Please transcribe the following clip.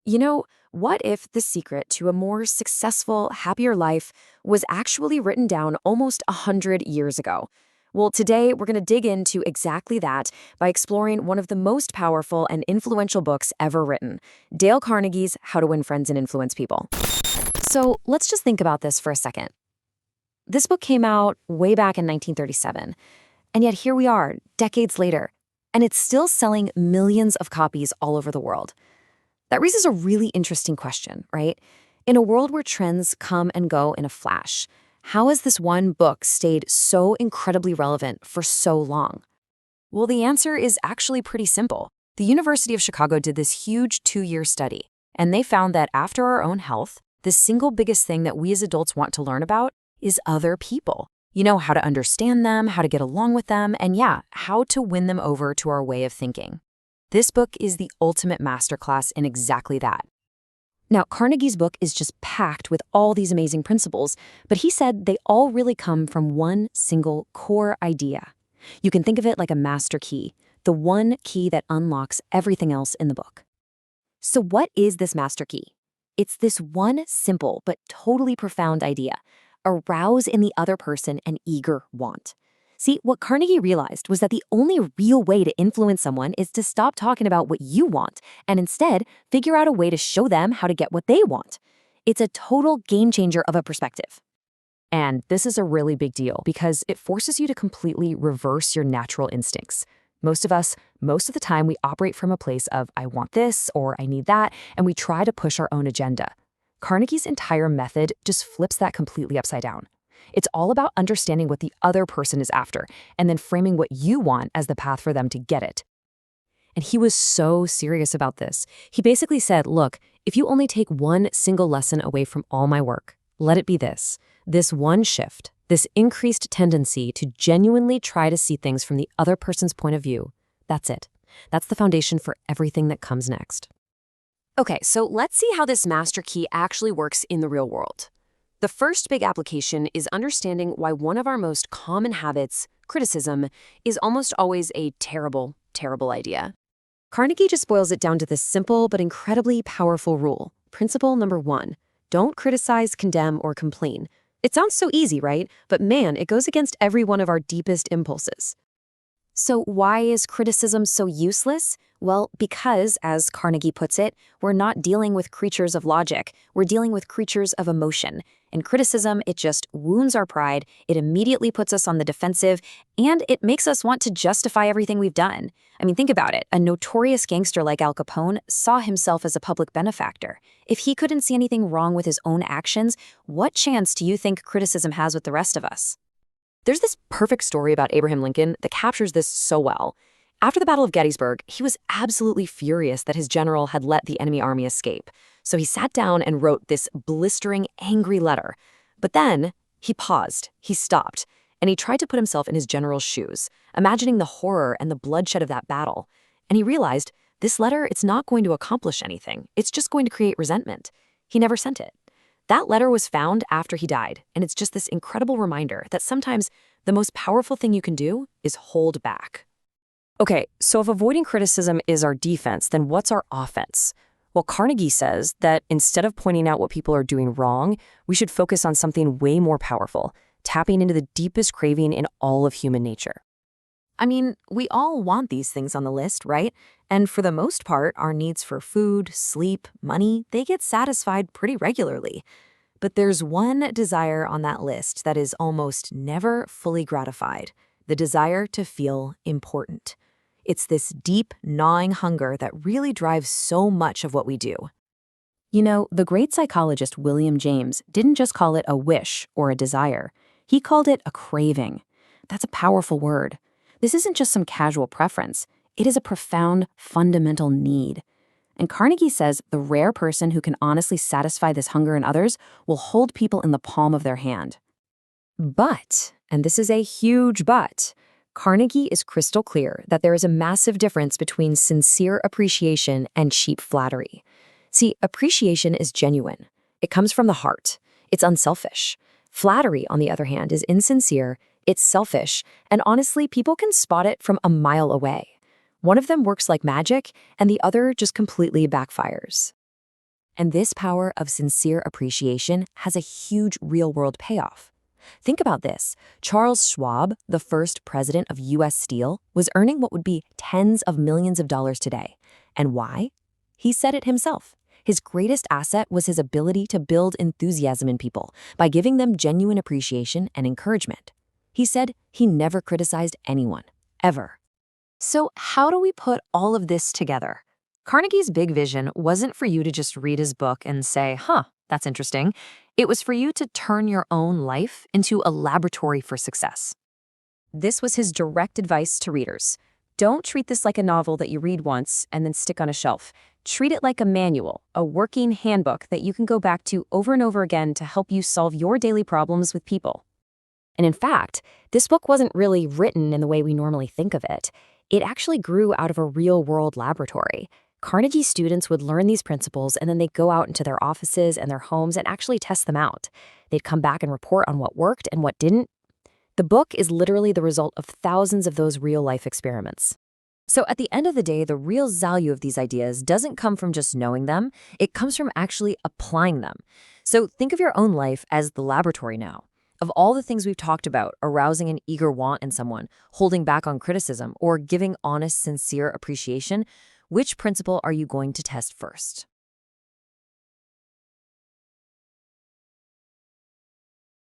What if the secret to a more successful, happier life was actually written down almost 100 years ago? Well, today we're going to dig into exactly that by exploring one of the most powerful and influential books ever written, Dale Carnegie's How to Win Friends and Influence People. So let's just think about this for a second. This book came out way back in 1937, and yet here we are, decades later, and it's still selling millions of copies all over the world. That raises a really interesting question, right? In a world where trends come and go in a flash, how has this one book stayed so incredibly relevant for so long? Well, the answer is actually pretty simple. The University of Chicago did this huge 2-year study, and they found that after our own health, the single biggest thing that we as adults want to learn about is other people. How to understand them, how to get along with them, and how to win them over to our way of thinking. This book is the ultimate masterclass in exactly that. Now, Carnegie's book is just packed with all these amazing principles, but he said they all really come from one single core idea. You can think of it like a master key, the one key that unlocks everything else in the book. So what is this master key? It's this one simple but totally profound idea: arouse in the other person an eager want. See, what Carnegie realized was that the only real way to influence someone is to stop talking about what you want and instead figure out a way to show them how to get what they want. It's a total game changer of a perspective. And this is a really big deal because it forces you to completely reverse your natural instincts. Most of us, most of the time, we operate from a place of, I want this or I need that, and we try to push our own agenda. Carnegie's entire method just flips that completely upside down. It's all about understanding what the other person is after and then framing what you want as the path for them to get it. And he was so serious about this. He basically said, look, if you only take one single lesson away from all my work, let it be this one shift, this increased tendency to genuinely try to see things from the other person's point of view. That's it. That's the foundation for everything that comes next. Okay, so let's see how this master key actually works in the real world. The first big application is understanding why one of our most common habits, criticism, is almost always a terrible, terrible idea. Carnegie just boils it down to this simple but incredibly powerful rule. Principle number 1, don't criticize, condemn, or complain. It sounds so easy, right? But man, it goes against every one of our deepest impulses. So why is criticism so useless? Well, because, as Carnegie puts it, we're not dealing with creatures of logic. We're dealing with creatures of emotion. And criticism, it just wounds our pride, it immediately puts us on the defensive, and it makes us want to justify everything we've done. I mean, think about it. A notorious gangster like Al Capone saw himself as a public benefactor. If he couldn't see anything wrong with his own actions, what chance do you think criticism has with the rest of us? There's this perfect story about Abraham Lincoln that captures this so well. After the Battle of Gettysburg, he was absolutely furious that his general had let the enemy army escape. So he sat down and wrote this blistering, angry letter. But then he paused, he stopped, and he tried to put himself in his general's shoes, imagining the horror and the bloodshed of that battle. And he realized this letter, it's not going to accomplish anything. It's just going to create resentment. He never sent it. That letter was found after he died, and it's just this incredible reminder that sometimes the most powerful thing you can do is hold back. Okay, so if avoiding criticism is our defense, then what's our offense? Well, Carnegie says that instead of pointing out what people are doing wrong, we should focus on something way more powerful, tapping into the deepest craving in all of human nature. I mean, we all want these things on the list, right? And for the most part, our needs for food, sleep, money, they get satisfied pretty regularly. But there's one desire on that list that is almost never fully gratified: the desire to feel important. It's this deep, gnawing hunger that really drives so much of what we do. The great psychologist William James didn't just call it a wish or a desire. He called it a craving. That's a powerful word. This isn't just some casual preference. It is a profound, fundamental need. And Carnegie says the rare person who can honestly satisfy this hunger in others will hold people in the palm of their hand. But, and this is a huge but, Carnegie is crystal clear that there is a massive difference between sincere appreciation and cheap flattery. See, appreciation is genuine. It comes from the heart. It's unselfish. Flattery, on the other hand, is insincere, it's selfish, and honestly, people can spot it from a mile away. One of them works like magic, and the other just completely backfires. And this power of sincere appreciation has a huge real-world payoff. Think about this. Charles Schwab, the first president of U.S. Steel, was earning what would be tens of millions of dollars today. And why? He said it himself. His greatest asset was his ability to build enthusiasm in people by giving them genuine appreciation and encouragement. He said he never criticized anyone, ever. So how do we put all of this together? Carnegie's big vision wasn't for you to just read his book and say, that's interesting. It was for you to turn your own life into a laboratory for success. This was his direct advice to readers. Don't treat this like a novel that you read once and then stick on a shelf. Treat it like a manual, a working handbook that you can go back to over and over again to help you solve your daily problems with people. And in fact, this book wasn't really written in the way we normally think of it. It actually grew out of a real-world laboratory. Carnegie students would learn these principles and then they'd go out into their offices and their homes and actually test them out. They'd come back and report on what worked and what didn't. The book is literally the result of thousands of those real-life experiments. So at the end of the day, the real value of these ideas doesn't come from just knowing them, it comes from actually applying them. So think of your own life as the laboratory now. Of all the things we've talked about, arousing an eager want in someone, holding back on criticism, or giving honest, sincere appreciation, which principle are you going to test first?